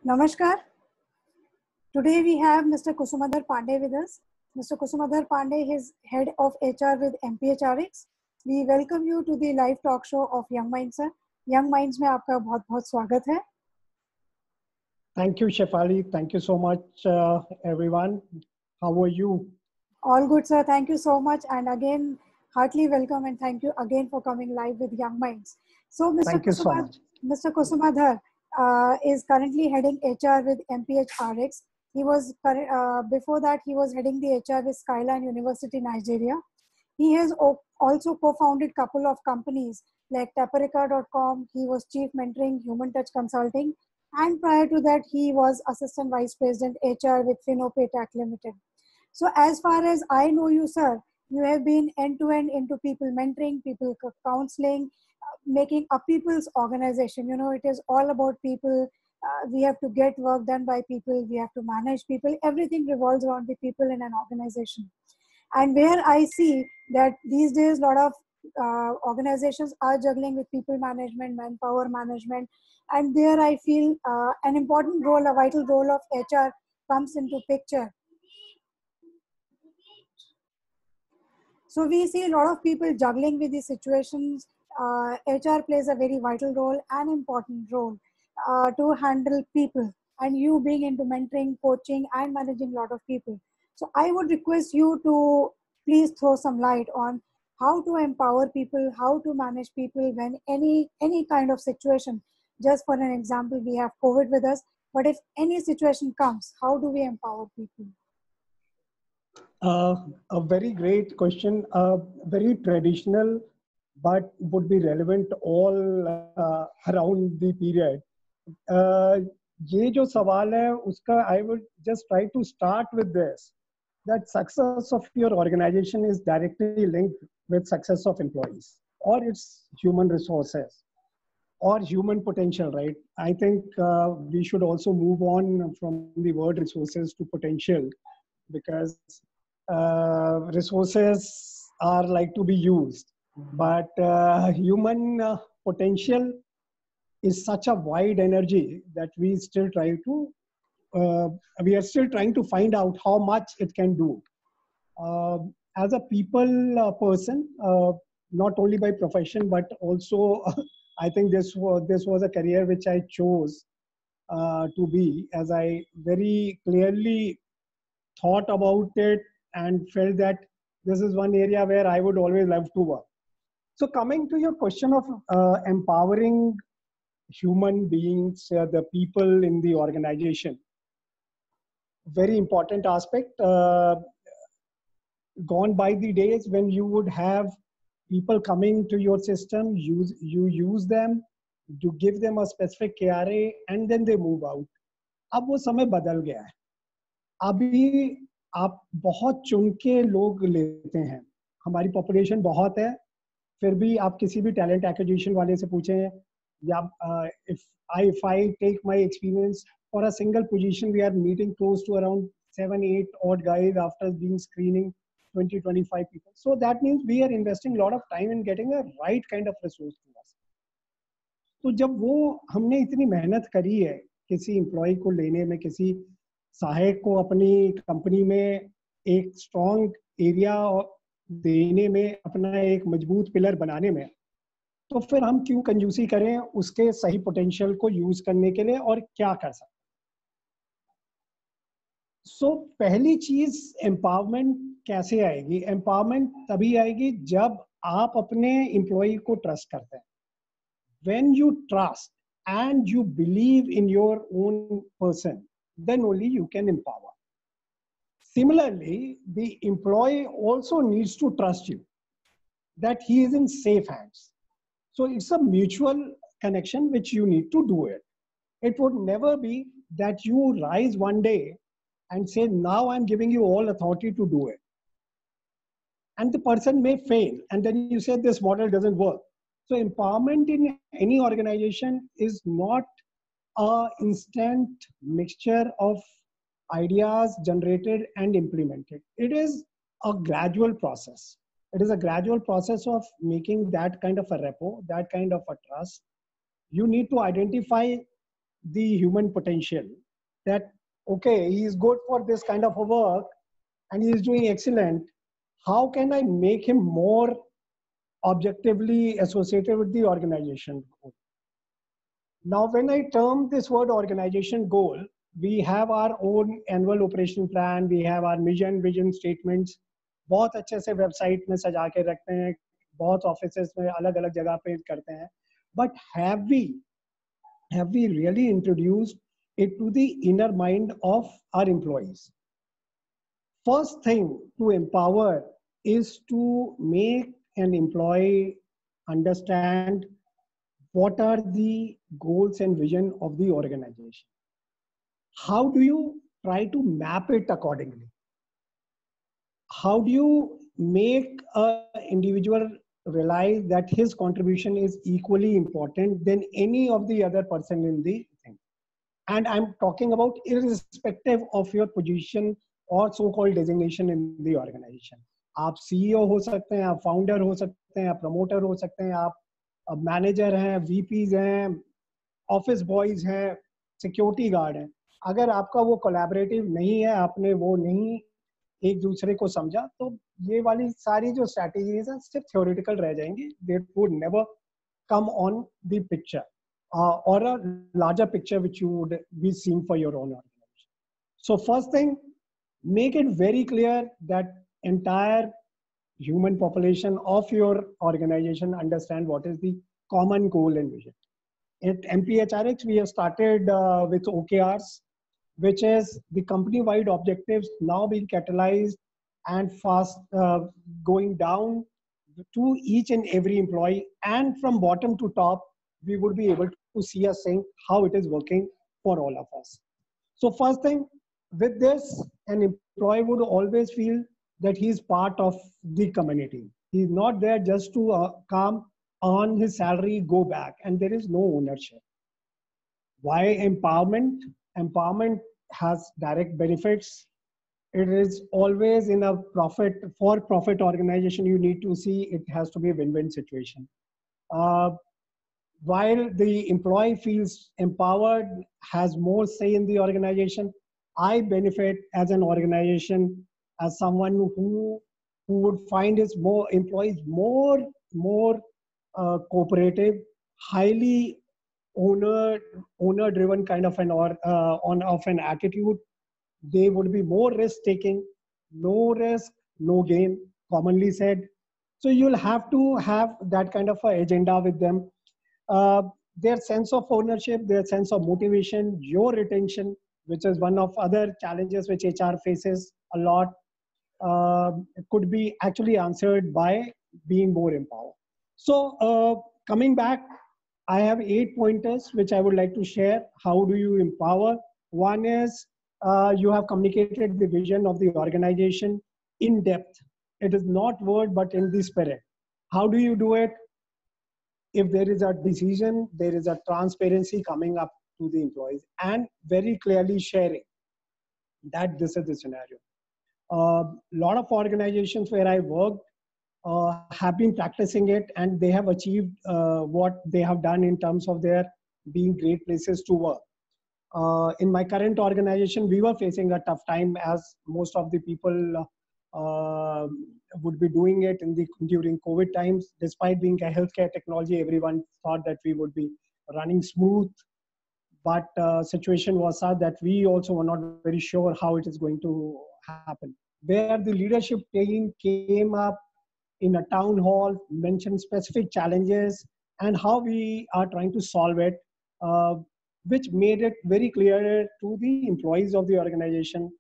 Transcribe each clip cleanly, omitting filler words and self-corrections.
Namaskar. Today we have Mr. Kusumadhar Pandey with us. Mr. Kusumadhar Pandey is head of HR with MPHRX. We welcome you to the live talk show of Young Minds. Sir. Young Minds में आपका बहुत-बहुत स्वागत है. Thank you, Shefali. Thank you so much, everyone. How are you? All good, sir. Thank you so much. And again, heartily welcome and thank you again for coming live with Young Minds. So, Mr. Kusumadhar is currently heading HR with MPHRX. He was before that he was heading the HR with Skyline University, Nigeria. He has also co-founded couple of companies like Taparica.com. He was chief mentoring Human Touch Consulting, and prior to that he was assistant vice president HR with Finopay Limited. So as far as I know you, sir, you have been end-to-end into people mentoring, people counseling, making a people's organization. You know, it is all about people. We have to get work done by people. We have to manage people. Everything revolves around the people in an organization. And where I see that these days, a lot of organizations are juggling with people management, manpower management. And there I feel an important role, a vital role of HR comes into picture. So we see a lot of people juggling with these situations. HR plays a very vital role and important role to handle people, and you being into mentoring, coaching and managing a lot of people. So I would request you to please throw some light on how to empower people, how to manage people when any kind of situation. Just for an example, we have COVID with us, but if any situation comes, how do we empower people? A very great question, very traditional, but would be relevant all around the period. ये जो सवाल है उसका I would just try to start with this, that success of your organization is directly linked with success of employees or its human resources or human potential, right? I think we should also move on from the word resources to potential, because resources are like to be used, but human potential is such a wide energy that we are still trying to find out how much it can do. As a people person, not only by profession but also I think this was a career which I chose to be, as I very clearly thought about it and felt that this is one area where I would always love to work. So coming to your question of empowering human beings, the people in the organization, very important aspect. Gone by the days when you would have people coming to your system, you use them, you give them a specific KRA and then they move out. अब वो समय बदल गया है. अभी आप बहुत चुन के लोग लेते हैं. हमारी पॉपुलेशन बहुत है, फिर भी आप किसी भी टैलेंट एक्विजिशन वाले से पूछें, या if I take my experience, for a single position we are meeting close to around 7-8 odd guys after being screening 20-25 people. So that means we are investing a lot of time in getting a right kind of resource to us. तो जब वो हमने इतनी मेहनत करी है किसी employ को लेने में, किसी सहायक को अपनी कंपनी में एक स्ट्रॉन्ग एरिया देने में, अपना एक मजबूत पिलर बनाने में, तो फिर हम क्यों कंजूसी करें उसके सही पोटेंशियल को यूज करने के लिए, और क्या कर सकते हैं. सो पहली चीज एम्पावरमेंट कैसे आएगी. एम्पावरमेंट तभी आएगी जब आप अपने एम्प्लॉय को ट्रस्ट करते हैं. When you trust and you believe in your own person, then only you can empower. Similarly, the employee also needs to trust you that he is in safe hands. So it's a mutual connection which you need to do it. It would never be that you rise one day and say, now I'm giving you all authority to do it. And the person may fail, and then you say this model doesn't work. So empowerment in any organization is not an instant mixture of ideas generated and implemented. It is a gradual process. It is a gradual process of making that kind of a rapport, that kind of a trust. You need to identify the human potential, that okay, he is good for this kind of a work and he is doing excellent. How can I make him more objectively associated with the organization goal? Now, when I term this word organization goal, we have our own annual operation plan, we have our mission, vision statements. बहुत अच्छे से website में सजा के रखते हैं, बहुत offices में अलग अलग जगह पे करते हैं. But have we really introduced it to the inner mind of our employees? First thing to empower is to make an employee understand what are the goals and vision of the organization. How do you try to map it accordingly? How do you make an individual realize that his contribution is equally important than any of the other person in the thing? And I'm talking about irrespective of your position or so-called designation in the organization. आप CEO हो सकते हैं, आप founder हो सकते हैं, आप promoter हो सकते हैं, आप मैनेजर हैं, VPs हैं, ऑफिस बॉयज हैं, सिक्योरिटी गार्ड हैं. अगर आपका वो कोलैबोरेटिव नहीं है, आपने वो नहीं एक दूसरे को समझा, तो ये वाली सारी जो स्ट्रैटेजीज हैं सिर्फ थ्योरेटिकल रह जाएंगी. They would never come on the picture और a larger picture which you would be seeing for your own organization. So first thing, make it very clear that entire human population of your organization understand what is the common goal and vision. At MPHRX, we have started with OKRs, which is the company-wide objectives now being catalyzed and fast going down to each and every employee. And from bottom to top, we would be able to see us saying how it is working for all of us. So first thing, with this, an employee would always feel that he is part of the community. He is not there just to come on his salary, go back, and there is no ownership. Why empowerment? Empowerment has direct benefits. It is always in a for-profit organization, you need to see it has to be a win-win situation. While the employee feels empowered, has more say in the organization, I benefit as an organization, as someone who would find his employees more cooperative, highly owner-driven kind of an attitude. They would be more risk-taking, no risk, no gain, commonly said. So you'll have to have that kind of an agenda with them. Their sense of ownership, their sense of motivation, your retention, which is one of other challenges which HR faces a lot, could be actually answered by being more empowered. So coming back, I have 8 pointers which I would like to share. How do you empower? One is you have communicated the vision of the organization in depth. It is not word, but in the spirit. How do you do it? If there is a decision, there is a transparency coming up to the employees and very clearly sharing that this is the scenario. A lot of organizations where I worked have been practicing it, and they have achieved what they have done in terms of their being great places to work. In my current organization, we were facing a tough time, as most of the people would be doing it during COVID times. Despite being a healthcare technology, everyone thought that we would be running smooth. But situation was such that we also were not very sure how it is going to happen. Where the leadership team came up in a town hall, mentioned specific challenges and how we are trying to solve it, which made it very clear to the employees of the organization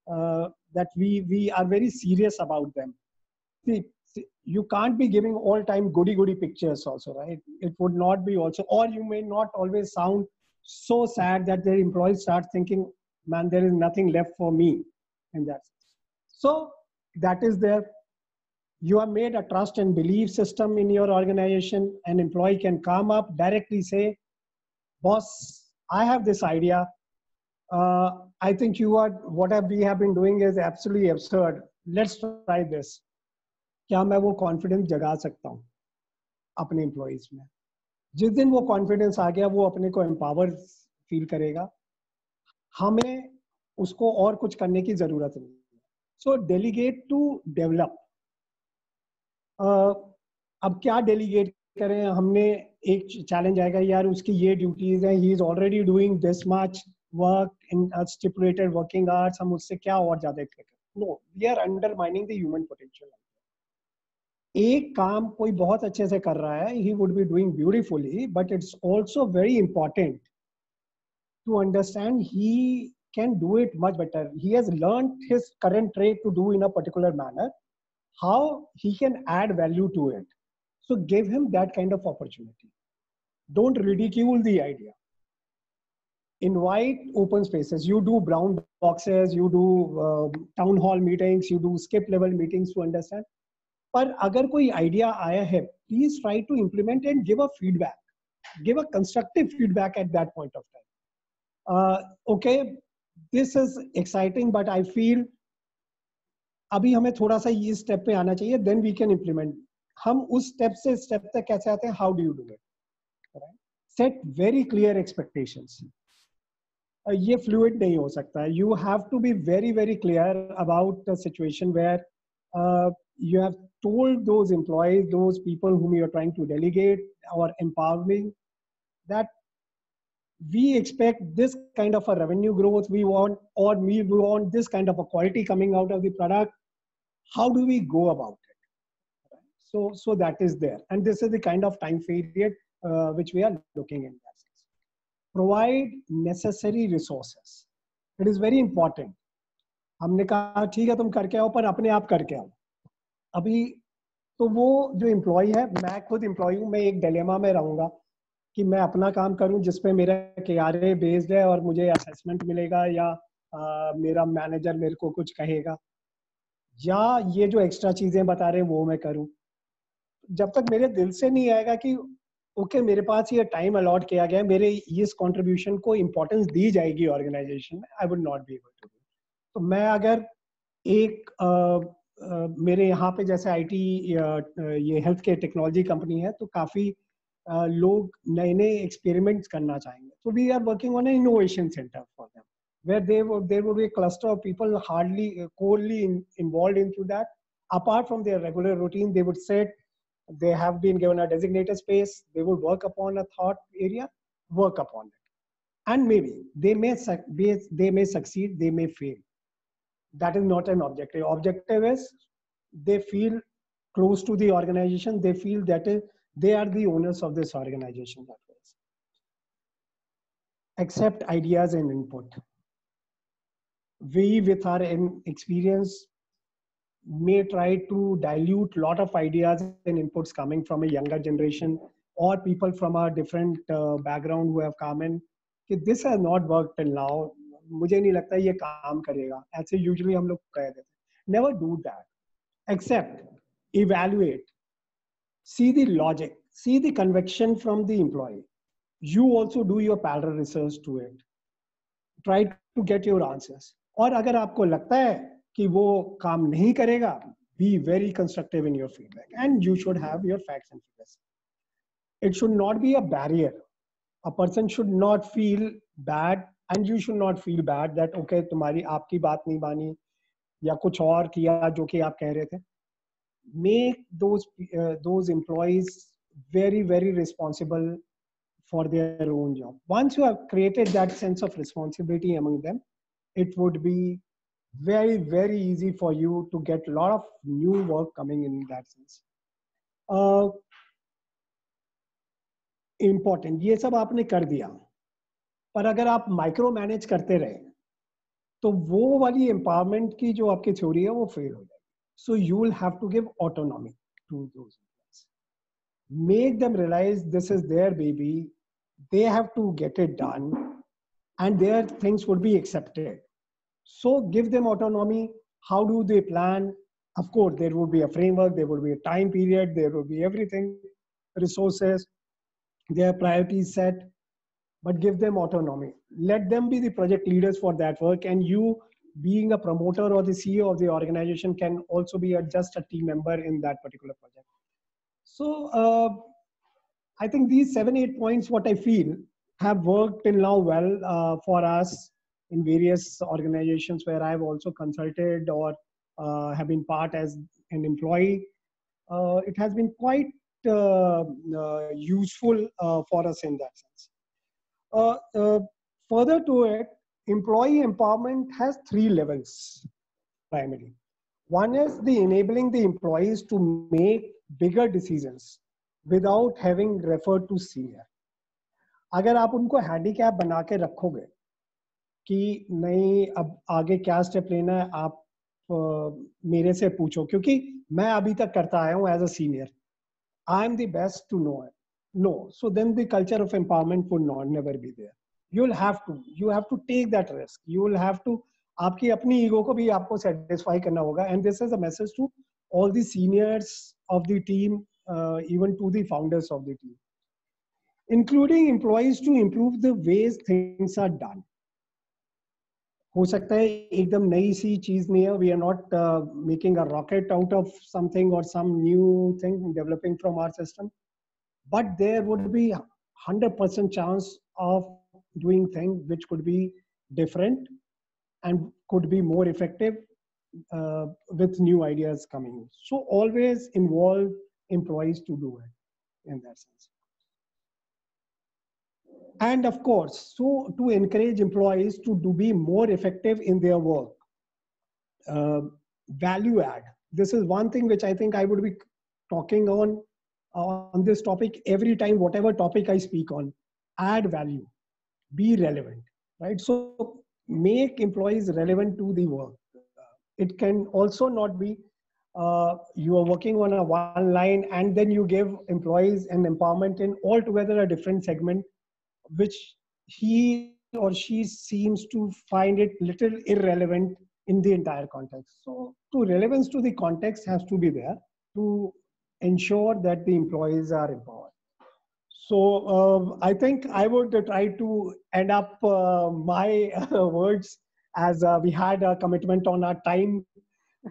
that we are very serious about them. See, you can't be giving all time goody pictures also, right? It would not be also, or you may not always sound so sad that their employees start thinking, man, there is nothing left for me in that. So that is there. You have made a trust and belief system in your organization. An employee can come up, directly say, boss, I have this idea. I think what we have been doing is absolutely absurd. Let's try this. क्या मैं वो confidence जगा सकता हूँ अपने employees में? जिस दिन वो कॉन्फिडेंस आ गया, वो अपने को एम्पावर फील करेगा, हमें उसको और कुछ करने की जरूरत नहीं है. सो डेलीगेट टू डेवलप. अब क्या डेलीगेट करें, हमने एक चैलेंज आएगा, यार उसकी ये ड्यूटीज हैं, he is already doing this much work in stipulated working hours, हम उससे क्या और ज्यादा करें. No, we are undermining the human potential. एक काम कोई बहुत अच्छे से कर रहा है, he would be doing beautifully, but it's also very important to understand he can do it much better. He has learned his current trade to do in a particular manner, how he can add value to it. So give him that kind of opportunity. Don't ridicule the idea. Invite open spaces. You do brown boxes, you do town hall meetings, you do skip level meetings to understand. पर अगर कोई idea आया है, please try to implement and give a feedback, give a constructive feedback at that point of time. Okay, this is exciting, but I feel अभी हमें थोड़ा सा ये स्टेप पे आना चाहिए, देन वी कैन इम्प्लीमेंट. हम उस स्टेप से स्टेप तक कैसे आते हैं, how do you do it. Set very clear expectations. ये फ्लूइड नहीं हो सकता. You have to be very very clear about the situation where you have told those employees, those people whom you are trying to delegate or empowering, that we expect this kind of a revenue growth we want, or we want this kind of a quality coming out of the product. How do we go about it? So that is there, and this is the kind of time period which we are looking in that sense. Provide necessary resources. It is very important. हमने कहा ठीक है तुम करके आओ, पर अपने आप करके आओ. अभी तो वो जो एम्प्लॉय है, मैं खुद एम्प्लॉय हूँ, मैं एक डिलेमा में रहूंगा कि मैं अपना काम करूं जिसपे मेरा KRA बेस्ड है और मुझे असेसमेंट मिलेगा, या मेरा मैनेजर मेरे को कुछ कहेगा, या ये जो एक्स्ट्रा चीजें बता रहे हैं वो मैं करूं. जब तक मेरे दिल से नहीं आएगा कि ओके मेरे पास ये टाइम अलॉट किया गया है, मेरे इस कंट्रीब्यूशन को इंपॉर्टेंस दी जाएगी ऑर्गेनाइजेशन में, I would not be able to do. तो मैं अगर एक मेरे यहाँ पे जैसे IT ये हेल्थ केयर टेक्नोलॉजी कंपनी है, तो काफी लोग नए नए एक्सपेरिमेंट्स करना चाहेंगे. तो we are working on an innovation centre for them, where there would be a cluster of people hardly corely involved into that. Apart from their regular routine, they would sit, they have been given a designated space, they would work upon a thought area, work upon it, and maybe they may succeed, they may fail. That is not an objective. Objective is they feel close to the organization, they feel that they are the owners of this organization. That way. Accept ideas and input. We, with our experience, may try to dilute a lot of ideas and inputs coming from a younger generation or people from a different background who have come in. This has not worked till now. मुझे नहीं लगता ये काम करेगा, ऐसे usually हम लोग कह देते हैं. Never do that. Accept, evaluate, see the logic, see the conviction from the employ. You also do your parallel research to it, try to get your answers. और अगर आपको लगता है कि वो काम नहीं करेगा, be very constructive in your feedback, and you should have your facts and figures. It should not be a barrier. A person should not feel bad, and you should not feel bad that okay तुम्हारी आपकी बात नहीं मानी या कुछ और किया जो कि आप कह रहे थे. Make those employees very very responsible for their own job. Once you have created that sense of responsibility among them, it would be very very easy for you to get a lot of new work coming in that sense. Important, ये सब आपने कर दिया, पर अगर आप micro manage करते रहे तो वो वाली एम्पावरमेंट की जो आपकी थ्योरी है वो फेल हो जाएगी. So you will have to give autonomy to those employees. Make them realise this is their baby, they have to get it done, and their things would be accepted. So give them autonomy. How do they plan? Of course there would be a framework, there would be a time period, there would be everything, resources, their priorities set, but give them autonomy. Let them be the project leaders for that work, and you being a promoter or the CEO of the organization can also be just a team member in that particular project. So I think these 7-8 points, what I feel have worked till now well for us in various organizations where I've also consulted or have been part as an employee. It has been quite useful for us in that sense. Further to it, employee empowerment has 3 levels primarily. One is the enabling the employees to make bigger decisions without having referred to senior. अगर आप उनको handicap बना के रखोगे कि नहीं अब आगे क्या स्टेप लेना है आप मेरे से पूछो क्योंकि मैं अभी तक करता आया हूं as a senior I am the best to know it no so then the culture of empowerment would not never be there you have to take that risk you will have to आपकी अपनी ego को भी आपको satisfy करना होगा and this is a message to all the seniors of the team even to the founders of the team including employees to improve the ways things are done. हो सकता है एकदम नई सी चीज नहीं है. We are not making a rocket out of something or some new thing developing from our system, but there would be 100% chance of doing things which could be different and could be more effective with new ideas coming. So always involve employees to do it in that sense. And of course, so to encourage employees to be more effective in their work, value add. This is one thing which I think I would be talking on this topic every time, whatever topic I speak on. Add value, be relevant, right? So make employees relevant to the work. It can also not be you are working on a one line and then you give employees an empowerment in altogether a different segment, which he or she seems to find it little irrelevant in the entire context. So to relevance to the context has to be there to ensure that the employees are empowered. So I think I would try to end up my words as we had a commitment on our time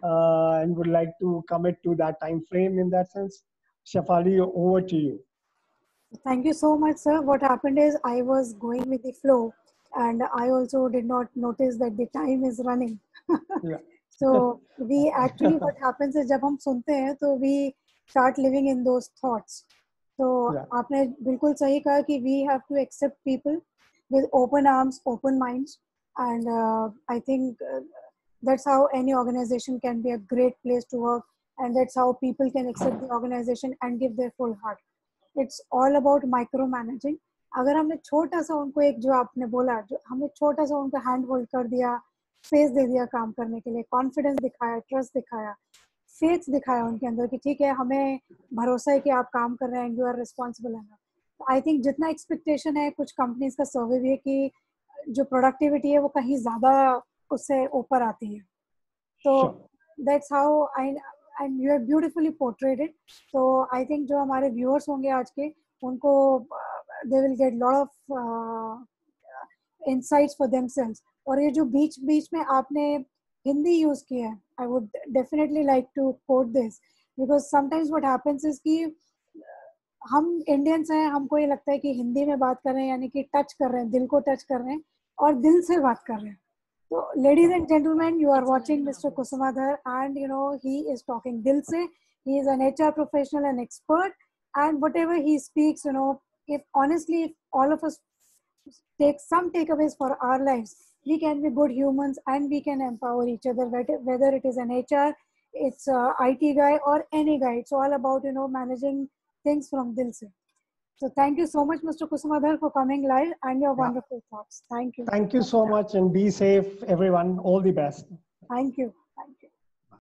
and would like to commit to that time frame in that sense. Shefali, over to you. Thank you so much, sir. What happened is I was going with the flow and I also did not notice that the time is running. Yeah. So we actually, what happens is जब हम सुनते हैं तो we start living in those thoughts. So आपने बिल्कुल सही कहा कि we have to accept people with open arms, open minds, and I think that's how any organization can be a great place to work, and that's how people can accept the organization and give their full heart. It's all about micro managing. अगर हमने छोटा सा उनको एक जो आपने बोला जो हमने छोटा सा उनको हैंड होल्ड कर दिया, स्पेस दे दिया काम करने के लिए, कॉन्फिडेंस दिखाया, ट्रस्ट दिखाया, फेथ दिखाया उनके अंदर कि ठीक है हमें भरोसा है कि आप काम कर रहे हैं, you are responsible enough. I think जितना एक्सपेक्टेशन है, कुछ कंपनीज का सर्वे भी है कि जो प्रोडक्टिविटी है वो कहीं ज्यादा उससे ऊपर आती है. तो that's how I and you have beautifully portrayed it. So I think जो हमारे viewers होंगे आज के उनको they will get lot of insights for themselves. और ये जो बीच में आपने हिंदी यूज किया है, I would definitely like to quote this because sometimes what happens is कि हम इंडियंस हैं, हमको ये लगता है कि हिंदी में बात कर रहे हैं यानी कि टच कर रहे हैं, दिल को टच कर रहे हैं और दिल से बात कर रहे हैं. So, ladies and gentlemen, you are watching Mr. Kusumadhar, and you know he is talking dil se. He is an HR professional and expert, and whatever he speaks, you know, if honestly, if all of us take some takeaways for our lives, we can be good humans and we can empower each other. Whether it is an HR, it's a IT guy or any guy, it's all about managing things from dil se. So thank you so much, Mr. Kusumadhar, for coming live and your wonderful thoughts. Thank you. Thank you so much and be safe, everyone. All the best. Thank you.